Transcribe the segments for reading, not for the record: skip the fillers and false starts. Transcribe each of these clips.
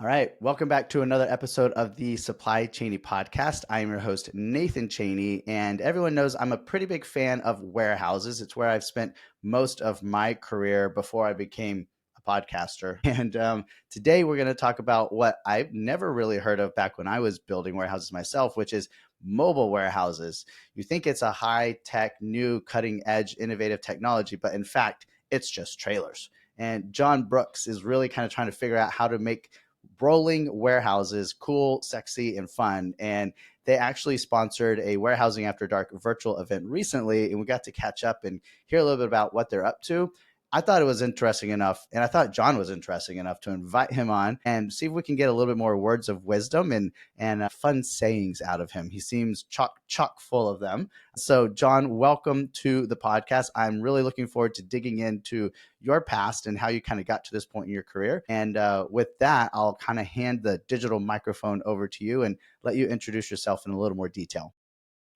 All right, welcome back to another episode of the Supply Chaney Podcast. I am your host, Nathan Chaney, and everyone knows I'm a pretty big fan of warehouses. It's where I've spent most of my career before I became a podcaster. And today we're going to talk about what I've never really heard of back when I was building warehouses myself, which is mobile warehouses. You think it's a high-tech, new, cutting-edge, innovative technology, but in fact, it's just trailers. And John Brooks is really kind of trying to figure out how to make rolling warehouses cool, sexy, and fun. And they actually sponsored a Warehousing After Dark virtual event recently, and we got to catch up and hear a little bit about what they're up to. I thought it was interesting enough, and I thought John was interesting enough to invite him on and see if we can get a little bit more words of wisdom and fun sayings out of him. He seems chock full of them. So, John, welcome to the podcast. I'm really looking forward to digging into your past and how you kind of got to this point in your career. And with that, I'll kind of hand the digital microphone over to you and let you introduce yourself in a little more detail.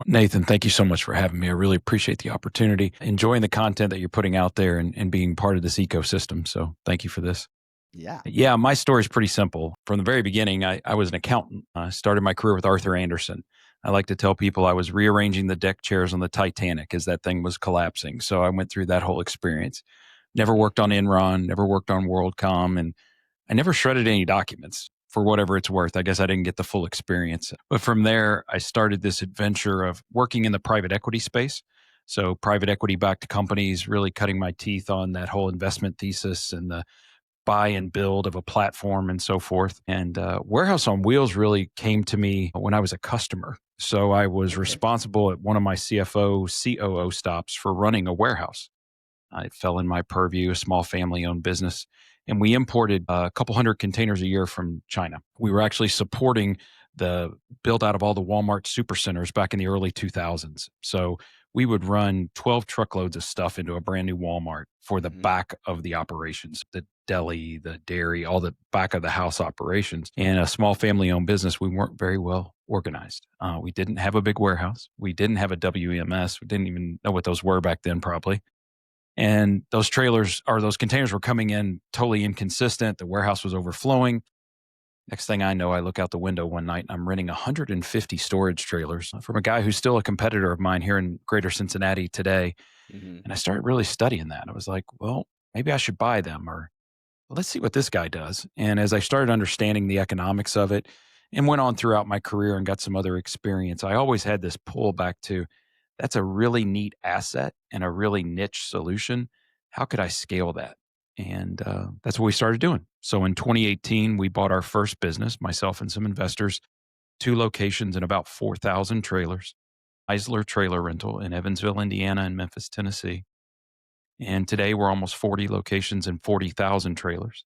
Nathan, thank you so much for having me. I really appreciate the opportunity, enjoying the content that you're putting out there and being part of this ecosystem. So thank you for this. Yeah. Yeah, my story is pretty simple. From the very beginning, I was an accountant. I started my career with Arthur Andersen. I like to tell people I was rearranging the deck chairs on the Titanic as that thing was collapsing. So I went through that whole experience. Never worked on Enron, never worked on WorldCom, and I never shredded any documents for whatever it's worth. I guess I didn't get the full experience. But from there, I started this adventure of working in the private equity space. So private equity backed companies, really cutting my teeth on that whole investment thesis and the buy and build of a platform and so forth. And Warehouse on Wheels really came to me when I was a customer. So I was Okay. responsible at one of my CFO, COO stops for running a warehouse. It fell in my purview, a small family owned business. And we imported a couple hundred containers a year from China. We were actually supporting the build out of all the Walmart supercenters back in the early 2000s. So we would run 12 truckloads of stuff into a brand new Walmart for the Hmm. back of the operations, the deli, the dairy, all the back of the house operations. And a small family owned business, we weren't very well organized. We didn't have a big warehouse. We didn't have a WMS. We didn't even know what those were back then, probably. And those trailers or those containers were coming in totally inconsistent. The warehouse was overflowing. Next thing I know, I look out the window one night and I'm renting 150 storage trailers from a guy who's still a competitor of mine here in greater Cincinnati today. Hmm. And I started really studying that. I was like, well, maybe I should buy them, or well, let's see what this guy does. And as I started understanding the economics of it and went on throughout my career and got some other experience, I always had this pull back to that's a really neat asset and a really niche solution. How could I scale that? And that's what we started doing. So in 2018, we bought our first business, myself and some investors, 2 locations and about 4,000 trailers, Eisler Trailer Rental in Evansville, Indiana, and Memphis, Tennessee. And today we're almost 40 locations and 40,000 trailers.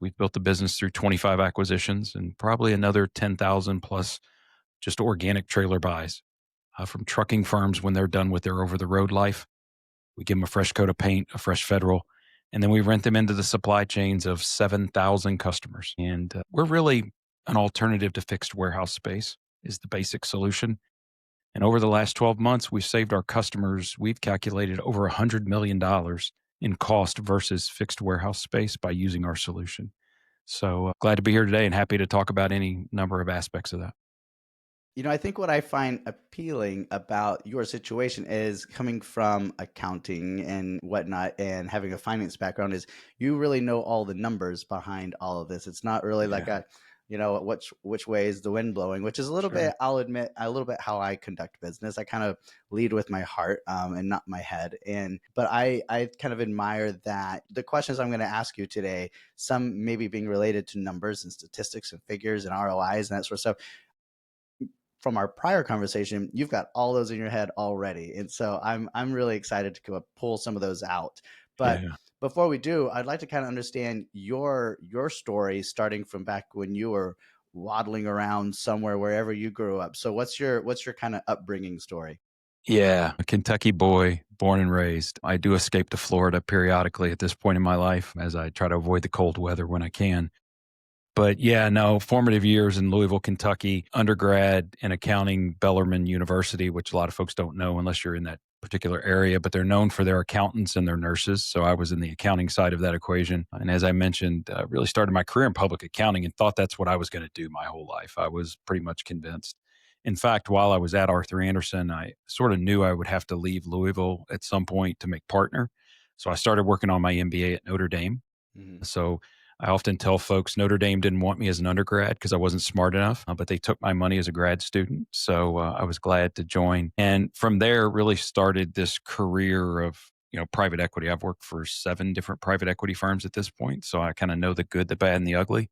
We've built the business through 25 acquisitions and probably another 10,000 plus just organic trailer buys from trucking firms when they're done with their over the road life. We give them a fresh coat of paint, a fresh federal, and then we rent them into the supply chains of 7,000 customers. And we're really an alternative to fixed warehouse space is the basic solution. And over the last 12 months, we've saved our customers, we've calculated over $100 million in cost versus fixed warehouse space by using our solution. So glad to be here today and happy to talk about any number of aspects of that. I think what I find appealing about your situation is coming from accounting and whatnot and having a finance background is you really know all the numbers behind all of this. It's not really like Yeah, which way is the wind blowing, which is a little sure. bit, I'll admit, a little bit how I conduct business. I kind of lead with my heart and not my head. But I kind of admire that the questions I'm going to ask you today, some maybe being related to numbers and statistics and figures and ROIs and that sort of stuff from our prior conversation, you've got all those in your head already. And so I'm really excited to go pull some of those out. But Yeah. before we do, I'd like to kind of understand your story starting from back when you were waddling around somewhere wherever you grew up. So what's your kind of upbringing story? Yeah, a Kentucky boy, born and raised. I do escape to Florida periodically at this point in my life as I try to avoid the cold weather when I can. But yeah, no, formative years in Louisville, Kentucky, undergrad in accounting, Bellarmine University, which a lot of folks don't know unless you're in that particular area, but they're known for their accountants and their nurses. So I was in the accounting side of that equation. And as I mentioned, really started my career in public accounting and thought that's what I was going to do my whole life. I was pretty much convinced. In fact, while I was at Arthur Andersen, I sort of knew I would have to leave Louisville at some point to make partner. So I started working on my MBA at Notre Dame. Mhm. So I often tell folks Notre Dame didn't want me as an undergrad because I wasn't smart enough, but they took my money as a grad student. So I was glad to join. And from there, really started this career of private equity. I've worked for 7 different private equity firms at this point. So I kind of know the good, the bad, and the ugly.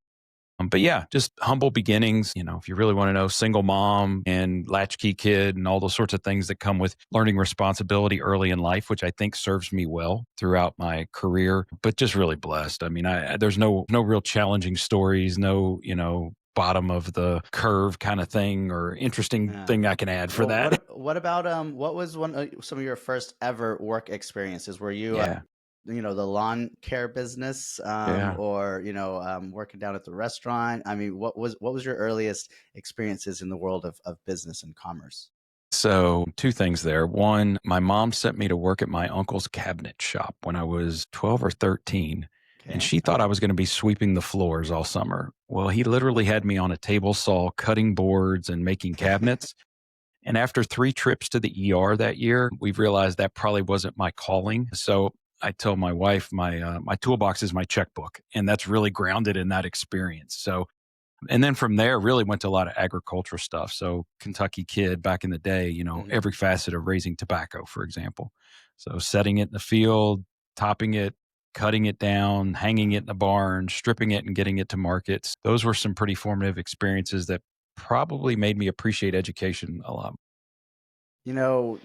But yeah, just humble beginnings. If you really want to know, single mom and latchkey kid and all those sorts of things that come with learning responsibility early in life, which I think serves me well throughout my career, but just really blessed. I mean, there's no real challenging stories, no, bottom of the curve kind of thing or interesting Yeah. thing I can add for Well, that. what about what was some of your first ever work experiences? Were you Yeah. the lawn care business, Yeah. or working down at the restaurant? I mean, what was your earliest experiences in the world of business and commerce? So, 2 things there. One, my mom sent me to work at my uncle's cabinet shop when I was 12 or 13, and Okay. she thought I was going to be sweeping the floors all summer. Well, he literally had me on a table saw cutting boards and making cabinets. And after 3 trips to the ER that year, we realized that probably wasn't my calling. So, I told my wife my toolbox is my checkbook, and that's really grounded in that experience. So, and then from there, really went to a lot of agricultural stuff. So Kentucky kid back in the day, Hmm. every facet of raising tobacco, for example. So setting it in the field, topping it, cutting it down, hanging it in the barn, stripping it and getting it to markets. Those were some pretty formative experiences that probably made me appreciate education a lot. You know,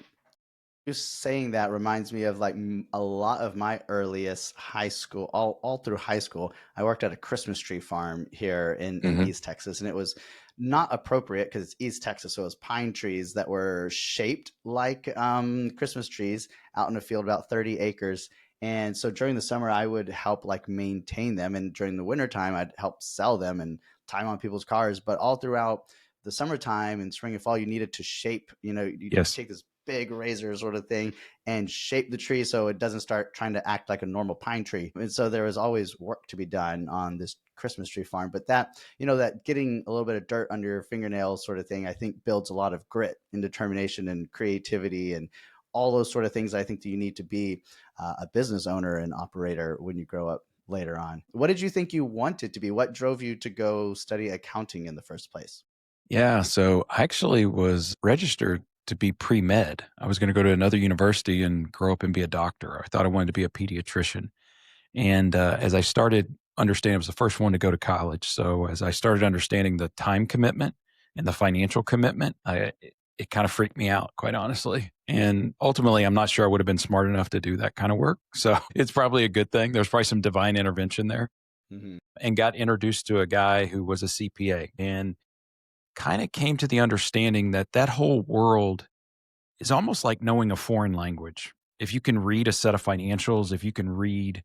Just saying that reminds me of like a lot of my earliest high school, all through high school. I worked at a Christmas tree farm here in Hmm. East Texas, and it was not appropriate because it's East Texas, so it was pine trees that were shaped like Christmas trees out in a field about 30 acres. And so during the summer, I would help like maintain them, and during the wintertime, I'd help sell them and tie them on people's cars. But all throughout the summertime and spring and fall, you needed to shape. You Yes. take this big razor sort of thing and shape the tree so it doesn't start trying to act like a normal pine tree. And so there was always work to be done on this Christmas tree farm. But that getting a little bit of dirt under your fingernails sort of thing, I think builds a lot of grit and determination and creativity and all those sort of things I think that you need to be a business owner and operator when you grow up later on. What did you think you wanted to be? What drove you to go study accounting in the first place? Yeah. So I actually was registered to be pre med. I was going to go to another university and grow up and be a doctor. I thought I wanted to be a pediatrician. And as I started understanding, I was the first one to go to college. So as I started understanding the time commitment and the financial commitment, it kind of freaked me out, quite honestly. And ultimately, I'm not sure I would have been smart enough to do that kind of work. So it's probably a good thing. There's probably some divine intervention there. Hmm. And got introduced to a guy who was a CPA and kind of came to the understanding that that whole world is almost like knowing a foreign language. If you can read a set of financials, if you can read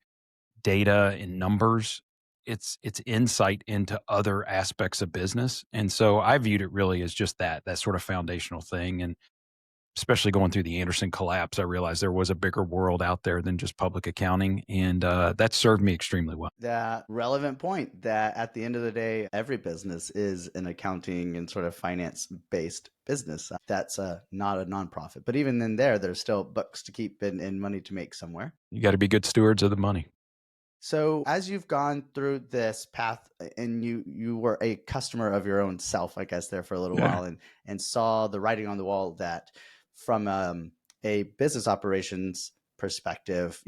data and numbers, it's insight into other aspects of business. And so I viewed it really as just that sort of foundational thing. And especially going through the Anderson collapse, I realized there was a bigger world out there than just public accounting. And that served me extremely well. That relevant point that at the end of the day, every business is an accounting and sort of finance based business. That's not a nonprofit. But even in there, there's still books to keep and money to make somewhere. You got to be good stewards of the money. So as you've gone through this path and you were a customer of your own self, I guess there for a little Yeah. while and saw the writing on the wall that from a business operations perspective,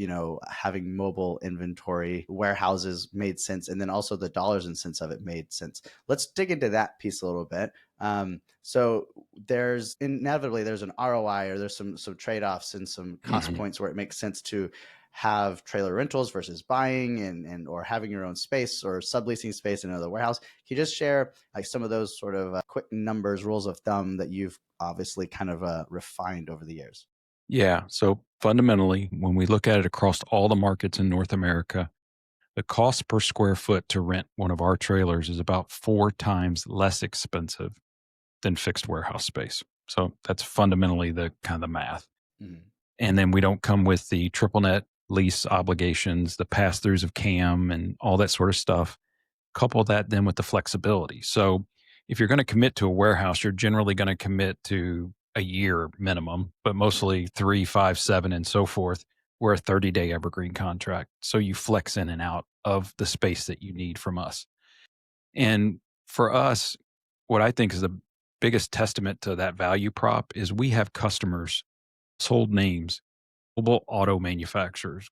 having mobile inventory warehouses made sense, and then also the dollars and cents of it made sense. Let's dig into that piece a little bit. So there's inevitably there's an ROI or there's some trade-offs and some cost Mhm. points where it makes sense to have trailer rentals versus buying and or having your own space or subleasing space in another warehouse. Can you just share like some of those sort of quick numbers, rules of thumb that you've obviously kind of refined over the years? Yeah. So fundamentally, when we look at it across all the markets in North America, the cost per square foot to rent one of our trailers is about 4 times less expensive than fixed warehouse space. So that's fundamentally the kind of the math. Mhm. And then we don't come with the triple net lease obligations, the pass throughs of CAM and all that sort of stuff. Couple that then with the flexibility. So if you're going to commit to a warehouse, you're generally going to commit to a year minimum, but mostly 3, 5, 7, and so forth. We're a 30-day evergreen contract. So you flex in and out of the space that you need from us. And for us, what I think is the biggest testament to that value prop is we have customers, sold names, global auto manufacturers,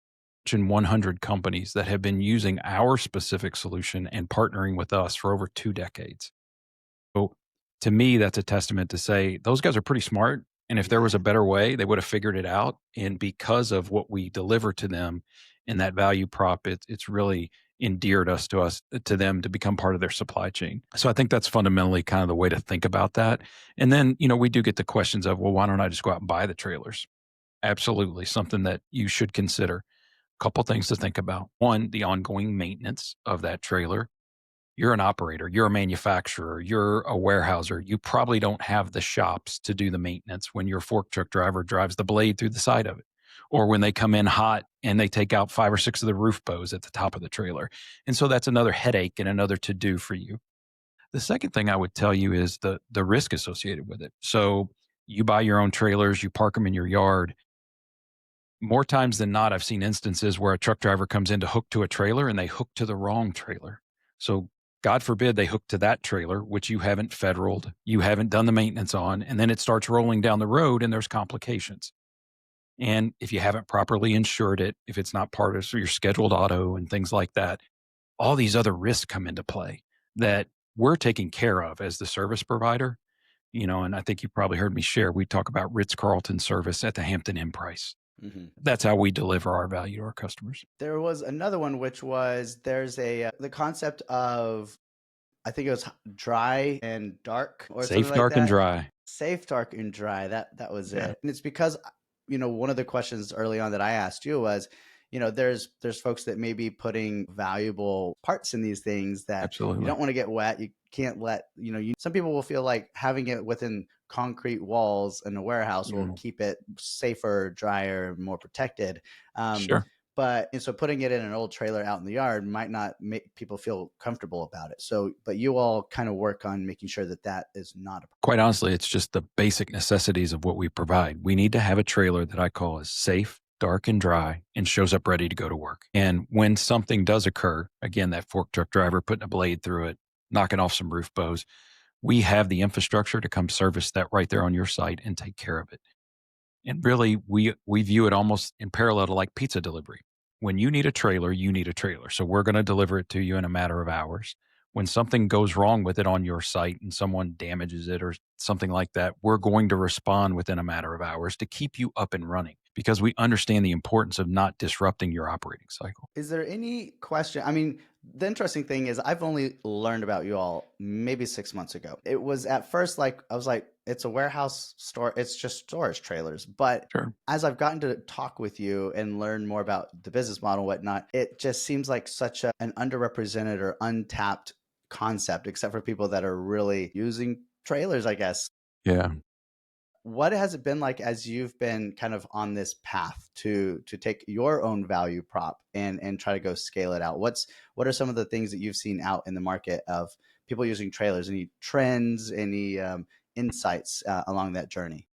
Fortune 100 companies that have been using our specific solution and partnering with us for over 2 decades. So to me, that's a testament to say those guys are pretty smart. And if there was a Yeah. better way, they would have figured it out. And because of what we deliver to them in that value prop, it's really endeared us to them to become part of their supply chain. So I think that's fundamentally kind of the way to think about that. And then, we do get the questions of, well, why don't I just go out and buy the trailers? Absolutely. Something that you should consider. Couple things to think about. One, the ongoing maintenance of that trailer. You're an operator, you're a manufacturer, you're a warehouser. You probably don't have the shops to do the maintenance when your fork truck driver drives the blade through the side of it, or when they come in hot and they take out 5 or 6 of the roof bows at the top of the trailer. And so that's another headache and another to do for you. The second thing I would tell you is the risk associated with it. So you buy your own trailers, you park them in your yard. More times than not, I've seen instances where a truck driver comes in to hook to a trailer and they hook to the wrong trailer. So God forbid they hook to that trailer, which you haven't federaled, you haven't done the maintenance on, and then it starts rolling down the road and there's complications. And if you haven't properly insured it, if it's not part of your scheduled auto and things like that, all these other risks come into play that we're taking care of as the service provider. And I think you probably heard me share, we talk about Ritz-Carlton service at the Hampton Inn price. Mhm. That's how we deliver our value to our customers. There was another one, which was there's the concept of, I think it was dry and dark or something Safe, like dark, and that. dry. Safe, dark, and dry. That was Yeah, it. And it's because, one of the questions early on that I asked you was, there's folks that may be putting valuable parts in these things that you absolutely. don't want to get wet. You can't let, some people will feel like having it within concrete walls in a warehouse will Yeah, keep it safer, drier, more protected. Um, sure. but and so putting it in an old trailer out in the yard might not make people feel comfortable about it. So, but you all kind of work on making sure that that is not a Quite honestly, it's just the basic necessities of what we provide. We need to have a trailer that I call as safe, dark, and dry and shows up ready to go to work. And when something does occur, again, that fork truck driver putting a blade through it, knocking off some roof bows, we have the infrastructure to come service that right there on your site and take care of it. And really, we view it almost in parallel to like pizza delivery. When you need a trailer, you need a trailer. So we're going to deliver it to you in a matter of hours. When something goes wrong with it on your site and someone damages it or something like that, we're going to respond within a matter of hours to keep you up and running because we understand the importance of not disrupting your operating cycle. Is there any question? I mean, the interesting thing is I've only learned about you all maybe 6 months ago. It was at first like I was like, it's a warehouse store, it's just storage trailers. But Sure. as I've gotten to talk with you and learn more about the business model and whatnot, it just seems like such an underrepresented or untapped concept, except for people that are really using trailers, I guess. Yeah. What has it been like as you've been kind of on this path to take your own value prop and try to go scale it out? What are some of the things that you've seen out in the market of people using trailers? Any trends? Any insights along that journey?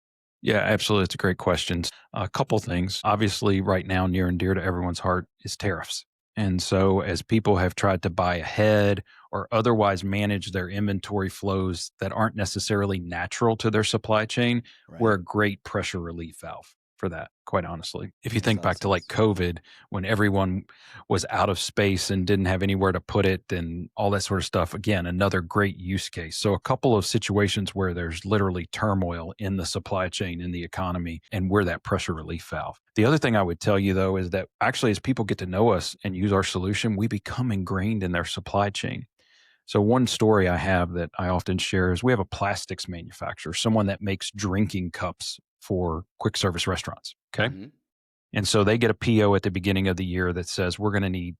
Yeah, absolutely. It's a great question. A couple things. Obviously, right now, near and dear to everyone's heart is tariffs. And so, as people have tried to buy ahead or otherwise manage their inventory flows that aren't necessarily natural to their supply chain, we're Right. a great pressure relief valve for that, quite honestly. If you Makes think a lot of back to like sense. COVID, when everyone was out of space and didn't have anywhere to put it and all that sort of stuff, again, another great use case. So, a couple of situations where there's literally turmoil in the supply chain, in the economy, and we're that pressure relief valve. The other thing I would tell you, though, is that actually, as people get to know us and use our solution, we become ingrained in their supply chain. So, one story I have that I often share is we have a plastics manufacturer, someone that makes drinking cups for quick service restaurants. Okay. Hmm. And so they get a PO at the beginning of the year that says we're going to need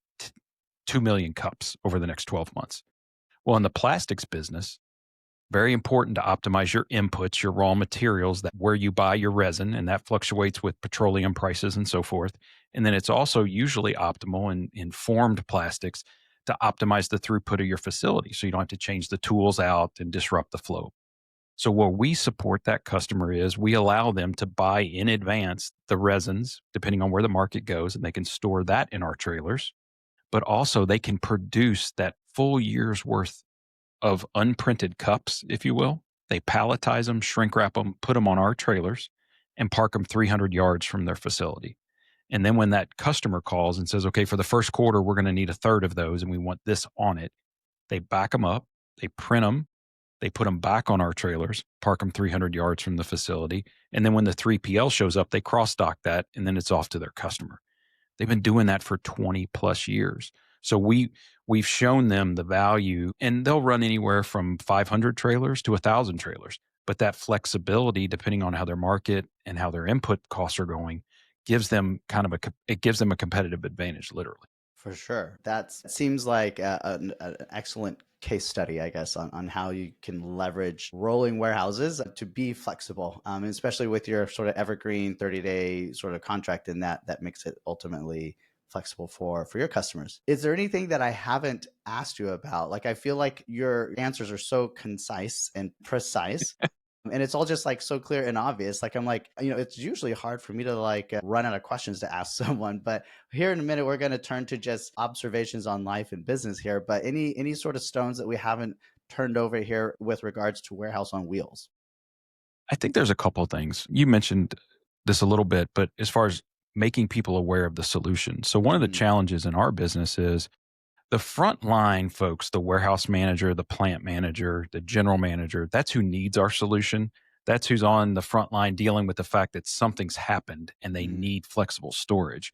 2 million cups over the next 12 months. Well, in the plastics business, Very important to optimize your inputs, your raw materials, that where you buy your resin, and that fluctuates with petroleum prices and so forth. And then it's also usually optimal in formed plastics to optimize the throughput of your facility so you don't have to change the tools out and disrupt the flow. So where we support that customer is we allow them to buy in advance the resins, depending on where the market goes, and they can store that in our trailers. But also they can produce that full year's worth of unprinted cups, if you will. They palletize them, shrink wrap them, put them on our trailers, and park them 300 yards from their facility. And then when that customer calls and says, okay, for the first quarter, we're going to need a third of those and we want this on it, they back them up, they print them, they put them back on our trailers, park them 300 yards from the facility. And then when the 3PL shows up, they cross dock that and then it's off to their customer. They've been doing that for 20 plus years. So we've shown them the value, and they'll run anywhere from 500 trailers to 1,000 trailers. But that flexibility, depending on how their market and how their input costs are going, gives them it gives them a competitive advantage, literally. For sure. That seems like an excellent case study, I guess, on how you can leverage rolling warehouses to be flexible, and especially with your sort of evergreen 30-day sort of contract in that makes it ultimately flexible for your customers. Is there anything that I haven't asked you about? Like, I feel like your answers are so concise and precise. And it's all just like so clear and obvious. Like, I'm like, it's usually hard for me to like run out of questions to ask someone. But here in a minute, we're going to turn to just observations on life and business here. But any sort of stones that we haven't turned over here with regards to warehouse on wheels? I think there's a couple of things. You mentioned this a little bit, but as far as making people aware of the solution. So one of the Mm, challenges in our business is the frontline folks, the warehouse manager, the plant manager, the general manager, that's who needs our solution. That's who's on the front line dealing with the fact that something's happened and they mhm, need flexible storage.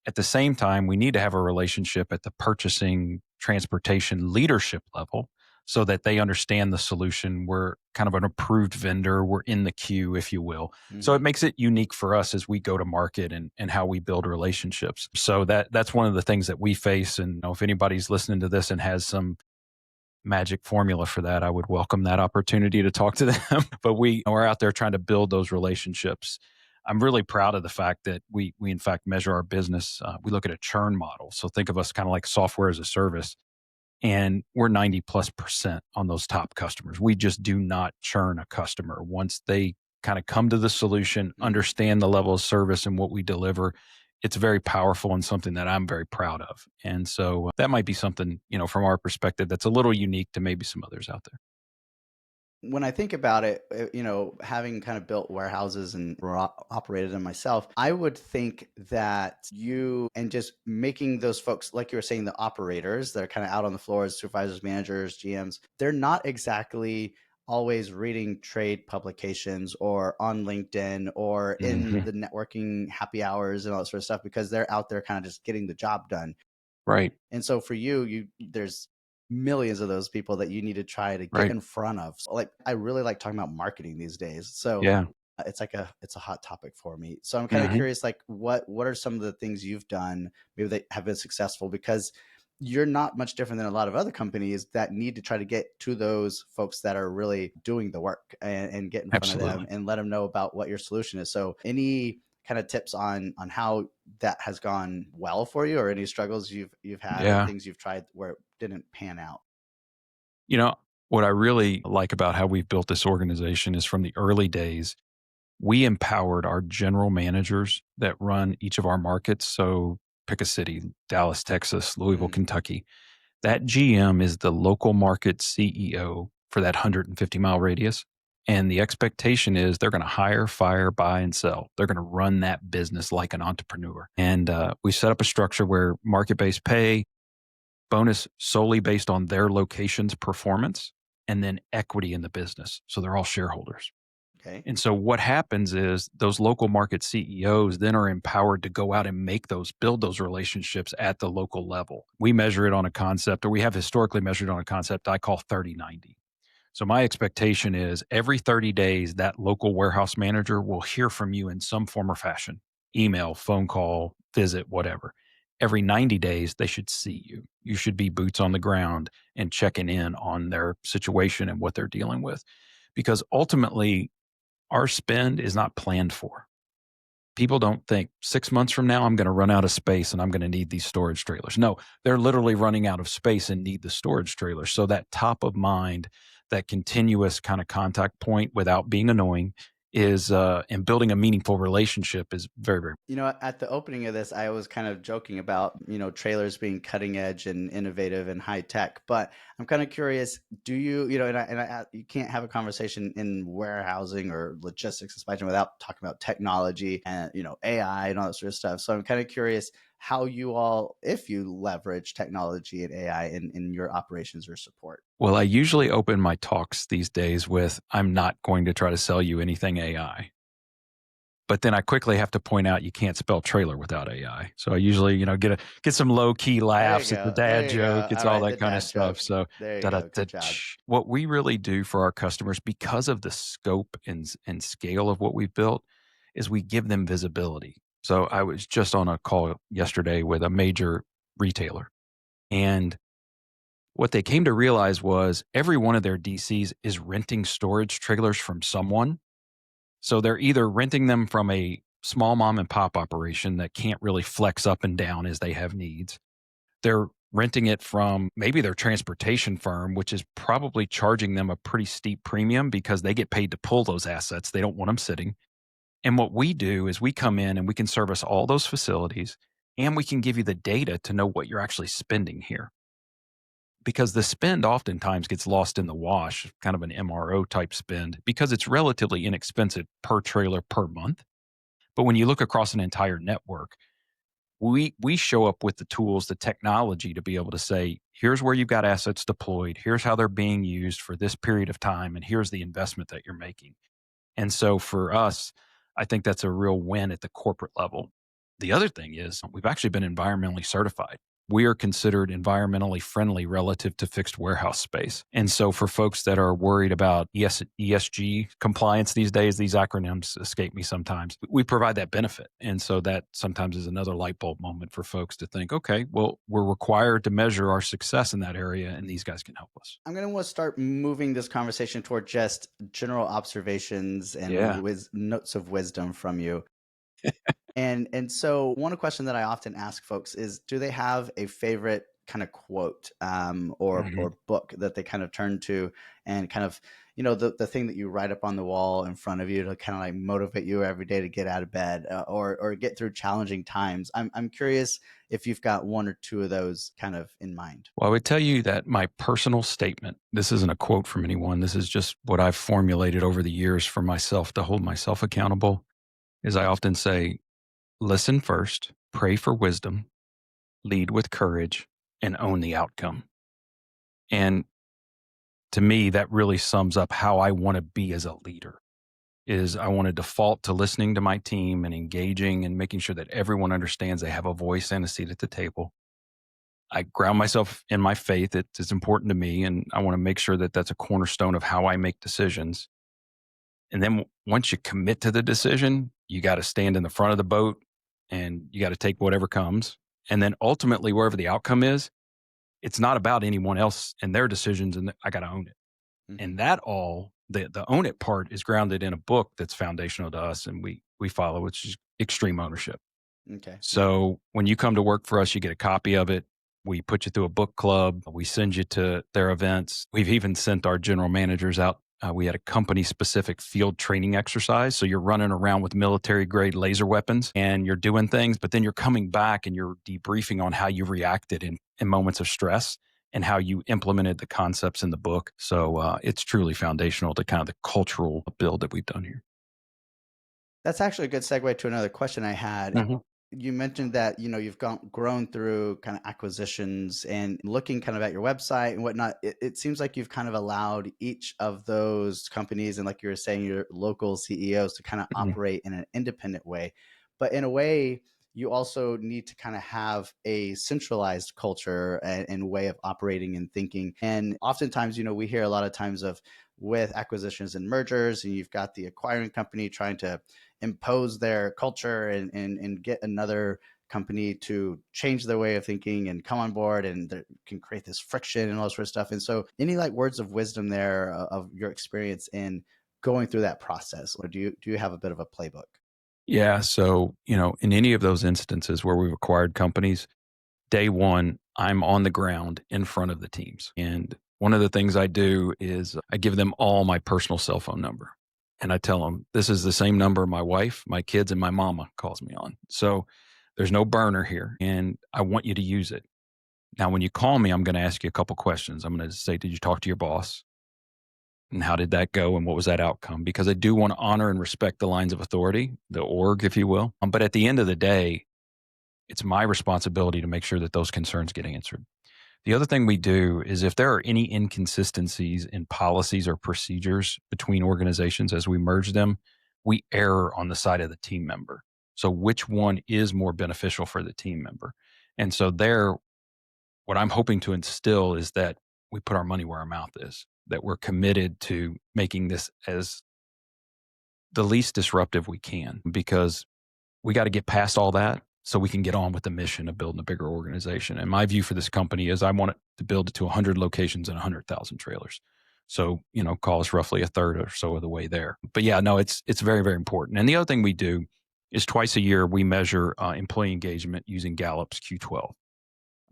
At the same time, we need to have a relationship at the purchasing, transportation leadership level so that they understand the solution. We're kind of an approved vendor. We're in the queue, if you will. So it mhm. makes it unique for us as we go to market and how we build relationships. So that's one of the things that we face. And if anybody's listening to this and has some magic formula for that, I would welcome that opportunity to talk to them. But we're out there trying to build those relationships. I'm really proud of the fact that we in fact measure our business. We look at a churn model. So think of us kind of like software as a service, and we're 90+% on those top customers. We just do not churn a customer once they kind of come to the solution, Mm. understand the level of service and what we deliver. It's very powerful and something that I'm very proud of. And so that might be something, from our perspective, that's a little unique to maybe some others out there. When I think about it, having kind of built warehouses and operated them myself, I would think that you and just making those folks, like you were saying, the operators that are kind of out on the floors, supervisors, managers, GMs, they're not exactly always reading trade publications or on LinkedIn or in Mhm. the networking happy hours and all that sort of stuff because they're out there kind of just getting the job done. Right, And so for you, there's millions of those people that you need to try to get right. in front of. So like I really like talking about marketing these days. So Yeah. it's a hot topic for me. So I'm kind of Mhm. curious, like what are some of the things you've done maybe that have been successful because you're not much different than a lot of other companies that need to try to get to those folks that are really doing the work and get in front of them Absolutely. and let them know about what your solution is. So any kind of tips on how that has gone well for you or any struggles you've had or Yeah. things you've tried where it didn't pan out? You know, what I really like about how we've built this organization is from the early days, we empowered our general managers that run each of our markets. So pick a city, Dallas, Texas, Louisville, Mhm. Kentucky. That GM is the local market CEO for that 150-mile radius. And the expectation is they're going to hire, fire, buy, and sell. They're going to run that business like an entrepreneur. And we set up a structure where market based pay, bonus solely based on their location's performance, and then equity in the business. So they're all shareholders. Okay. And so what happens is those local market CEOs then are empowered to go out and build those relationships at the local level. We measure it on a concept, or we have historically measured on a concept I call 30-90. So my expectation is every 30 days, that local warehouse manager will hear from you in some form or fashion, email, phone call, visit, whatever. every 90 days, they should see you. You should be boots on the ground and checking in on their situation and what they're dealing with. Because ultimately, our spend is not planned for. People don't think 6 months from now, I'm going to run out of space and I'm going to need these storage trailers. No, they're literally running out of space and need the storage trailers. So that top of mind, that continuous kind of contact point without being annoying is, and building a meaningful relationship is very, very. At the opening of this, I was kind of joking about, trailers being cutting edge and innovative and high tech, but I'm kind of curious, do you, you can't have a conversation in warehousing or logistics and supply chain without talking about technology and, AI and all that sort of stuff. So I'm kind of curious how you all, if you leverage technology and AI in your operations or support. Well, I usually open my talks these days with, I'm not going to try to sell you anything AI. But then I quickly have to point out you can't spell trailer without AI. So I usually, get some low key There you laughs. It's a go. dad There you joke. go. It's All all right. that The kind of dad stuff. joke. So There you da da go. da. Good job. What we really do for our customers, because of the scope and scale of what we've built, is we give them visibility. So I was just on a call yesterday with a major retailer, and what they came to realize was every one of their DCs is renting storage trailers from someone. So they're either renting them from a small mom and pop operation that can't really flex up and down as they have needs. They're renting it from maybe their transportation firm, which is probably charging them a pretty steep premium because they get paid to pull those assets. They don't want them sitting. And what we do is we come in and we can service all those facilities, and we can give you the data to know what you're actually spending here. Because the spend oftentimes gets lost in the wash, kind of an MRO type spend, because it's relatively inexpensive per trailer per month. But when you look across an entire network, we show up with the tools, the technology to be able to say, here's where you've got assets deployed, here's how they're being used for this period of time, and here's the investment that you're making. And so for us, I think that's a real win at the corporate level. The other thing is we've actually been environmentally certified. We are considered environmentally friendly relative to fixed warehouse space. And so for folks that are worried about ESG compliance these days, these acronyms escape me sometimes, we provide that benefit. And so that sometimes is another light bulb moment for folks to think, okay, well, we're required to measure our success in that area, and these guys can help us. I'm going to want to start moving this conversation toward just general observations and Yeah. notes of wisdom from you. And so one question that I often ask folks is, do they have a favorite kind of quote or book that they kind of turn to and kind of, the thing that you write up on the wall in front of you to kind of like motivate you every day to get out of bed or get through challenging times. I'm curious if you've got one or two of those kind of in mind. Well, I would tell you that my personal statement, this isn't a quote from anyone, this is just what I've formulated over the years for myself to hold myself accountable, is I often say, listen first, pray for wisdom, lead with courage, and own the outcome. And to me, that really sums up how I want to be as a leader. Is I want to default to listening to my team and engaging and making sure that everyone understands they have a voice and a seat at the table. I ground myself in my faith. It's important to me, and I want to make sure that that's a cornerstone of how I make decisions. And then once you commit to the decision, you got to stand in the front of the boat and you got to take whatever comes. And then ultimately, wherever the outcome is, it's not about anyone else and their decisions, and I got to own it. Hmm. And that all the own it part is grounded in a book that's foundational to us, and we follow, which is extreme ownership. Okay. Okay. So when you come to work for us, you get a copy of it. We put you through a book club. We send you to their events. We've even sent our general managers out. We had a company specific field training exercise. So you're running around with military grade laser weapons and you're doing things, but then you're coming back and you're debriefing on how you reacted in moments of stress and how you implemented the concepts in the book. So it's truly foundational to kind of the cultural build that we've done here. That's actually a good segue to another question I had. Mhm. You mentioned that you've grown through kind of acquisitions and looking kind of at your website and whatnot. It seems like you've kind of allowed each of those companies and, like you were saying, your local CEOs to kind of Mhm. operate in an independent way. But in a way, you also need to kind of have a centralized culture and way of operating and thinking. And oftentimes, we hear a lot of times of with acquisitions and mergers, and you've got the acquiring company trying to impose their culture and get another company to change their way of thinking and come on board, and can create this friction and all this sort of stuff. And so, any like words of wisdom there of your experience in going through that process, or do you have a bit of a playbook? Yeah. So, in any of those instances where we've acquired companies, day one, I'm on the ground in front of the teams. And one of the things I do is I give them all my personal cell phone number. And I tell them, this is the same number my wife, my kids, and my mama calls me on. So there's no burner here. And I want you to use it. Now, when you call me, I'm going to ask you a couple questions. I'm going to say, did you talk to your boss? And how did that go? And what was that outcome? Because I do want to honor and respect the lines of authority, the org, if you will. But at the end of the day, it's my responsibility to make sure that those concerns get answered. The other thing we do is if there are any inconsistencies in policies or procedures between organizations as we merge them, we err on the side of the team member. So which one is more beneficial for the team member? And so there, what I'm hoping to instill is that we put our money where our mouth is, that we're committed to making this as the least disruptive we can, because we got to get past all that so we can get on with the mission of building a bigger organization. And my view for this company is I want it to build it to 100 locations and 100,000 trailers. So, call us roughly a third or so of the way there. But yeah, no, it's very, very important. And the other thing we do is twice a year, we measure employee engagement using Gallup's Q12.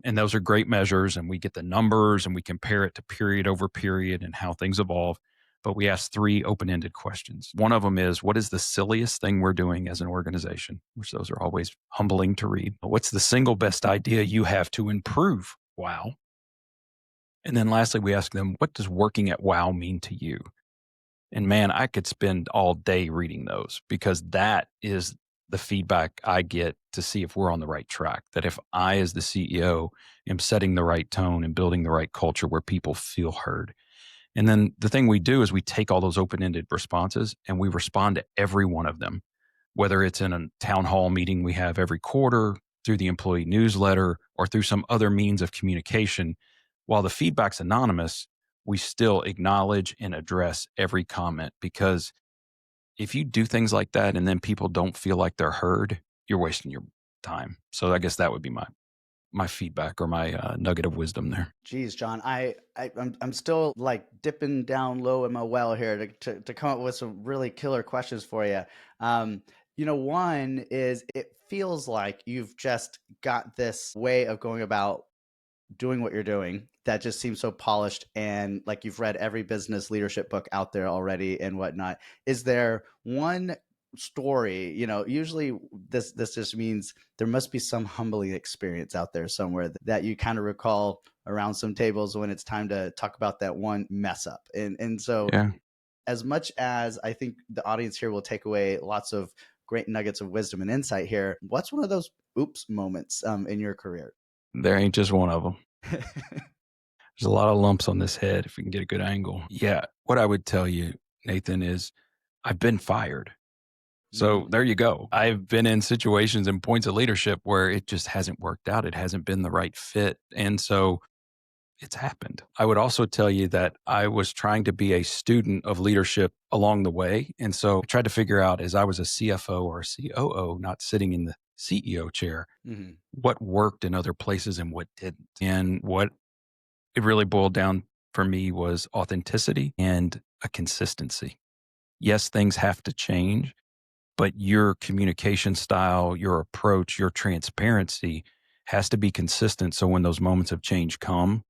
And those are great measures, and we get the numbers and we compare it to period over period and how things evolve. But we ask three open-ended questions. One of them is, what is the silliest thing we're doing as an organization? Which those are always humbling to read. What's the single best idea you have to improve WOW? And then lastly, we ask them, what does working at WOW mean to you? And man, I could spend all day reading those, because that is the feedback I get to see if we're on the right track. That if I, as the CEO, am setting the right tone and building the right culture where people feel heard. And then the thing we do is we take all those open-ended responses and we respond to every one of them, whether it's in a town hall meeting we have every quarter, through the employee newsletter, or through some other means of communication. While the feedback's anonymous, we still acknowledge and address every comment, because if you do things like that and then people don't feel like they're heard, you're wasting your time. So I guess that would be my feedback or my nugget of wisdom there. Geez, John, I'm still like dipping down low in my well here to come up with some really killer questions for you. One is, it feels like you've just got this way of going about doing what you're doing that just seems so polished, and like you've read every business leadership book out there already and whatnot. Is there one story, usually this just means there must be some humbling experience out there somewhere that you kind of recall around some tables when it's time to talk about that one mess up. And so, Yeah, as much as I think the audience here will take away lots of great nuggets of wisdom and insight here, what's one of those oops moments in your career? there ain't just one of them. There's a lot of lumps on this head if we can get a good angle. Yeah, what I would tell you, Nathan, is I've been fired. So there you go. I've been in situations and points of leadership where it just hasn't worked out. It hasn't been the right fit. And so it's happened. I would also tell you that I was trying to be a student of leadership along the way. And so I tried to figure out, as I was a CFO or a COO, not sitting in the CEO chair, Mhm. what worked in other places and what didn't. And what it really boiled down for me was authenticity and a consistency. Yes, things have to change, but your communication style, your approach, your transparency has to be consistent. So when those moments of change come,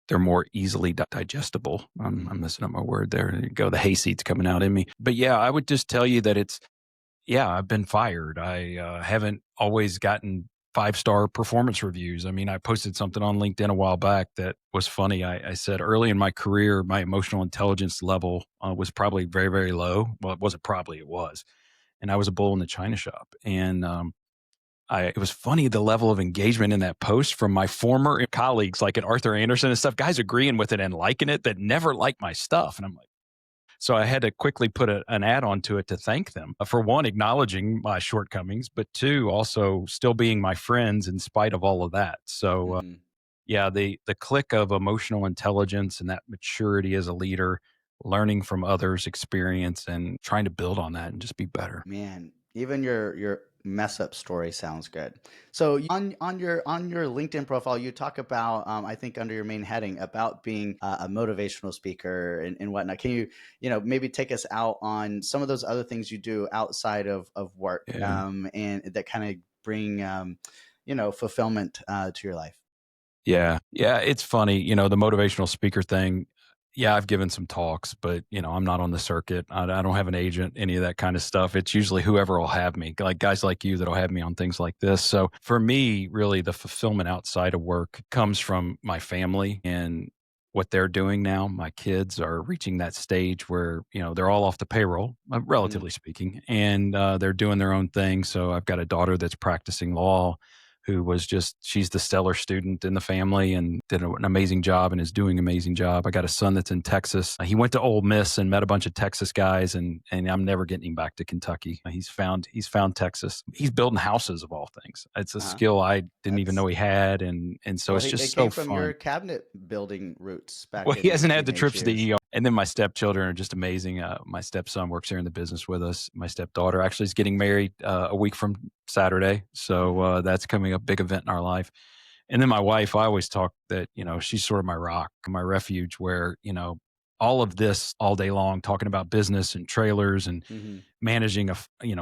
they're more easily digestible. I'm messing up my word there. There you go. The hayseed's coming out in me. But yeah, I would just tell you that I've been fired. I haven't always gotten 5-star performance reviews. I mean, I posted something on LinkedIn a while back that was funny. I said early in my career, my emotional intelligence level was probably very, very low. Well, it wasn't probably, it was. And I was a bull in the china shop. And it was funny, the level of engagement in that post from my former colleagues, like at Arthur Anderson and stuff, guys agreeing with it and liking it that never liked my stuff. And I'm like, so I had to quickly put an add on to it to thank them for, one, acknowledging my shortcomings, but two, also still being my friends in spite of all of that. So Mhm. yeah, the click of emotional intelligence and that maturity as a leader, learning from others' experience and trying to build on that and just be better. Man, even your mess up story sounds good. So on your LinkedIn profile, you talk about I think under your main heading about being a motivational speaker and whatnot. Can you maybe take us out on some of those other things you do outside of work Yeah. and that kind of bring fulfillment to your life? Yeah. Yeah. It's funny, the motivational speaker thing. Yeah, I've given some talks, but I'm not on the circuit. I don't have an agent, any of that kind of stuff. It's usually whoever will have me, like guys like you that'll have me on things like this. So for me, really, the fulfillment outside of work comes from my family and what they're doing now. My kids are reaching that stage where they're all off the payroll, Mhm. relatively speaking, and they're doing their own thing. So I've got a daughter that's practicing law who was she's the stellar student in the family and did an amazing job and is doing an amazing job. I got a son that's in Texas. He went to Ole Miss and met a bunch of Texas guys, and I'm never getting him back to Kentucky. He's found Texas. He's building houses of all things. It's a Uh-huh. skill I didn't even That's know he had, and so Well, it's it just so came from fun. your cabinet building roots Well, back he in your hasn't had the teenage trips to the years. ER. And then my stepchildren are just amazing. My stepson works here in the business with us. My stepdaughter actually is getting married a week from Saturday. So Mhm. that's coming a big event in our life. And then my wife, I always talk that, she's sort of my rock, my refuge where, all of this all day long, talking about business and trailers and Mhm. managing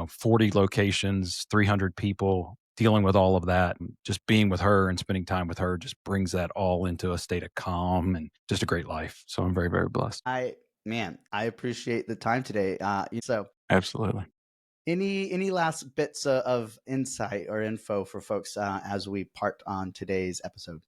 40 locations, 300 people, dealing with all of that, and just being with her and spending time with her just brings that all into a state of calm and just a great life. So I'm very, very blessed. I appreciate the time today. So Absolutely. any last bits of insight or info for folks as we part on today's episode?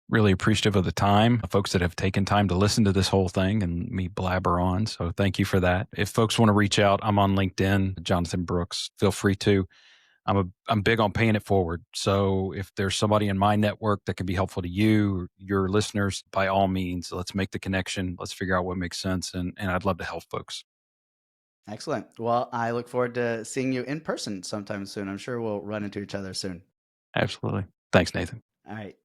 Really appreciative of the time, folks that have taken time to listen to this whole thing and me blabber on. So thank you for that. If folks want to reach out, I'm on LinkedIn, Jonathan Brooks. Feel free to. I'm big on paying it forward. So if there's somebody in my network that can be helpful to you, or your listeners, by all means, let's make the connection. Let's figure out what makes sense, and I'd love to help folks. Excellent. Well, I look forward to seeing you in person sometime soon. I'm sure we'll run into each other soon. Absolutely. Thanks, Nathan. All right.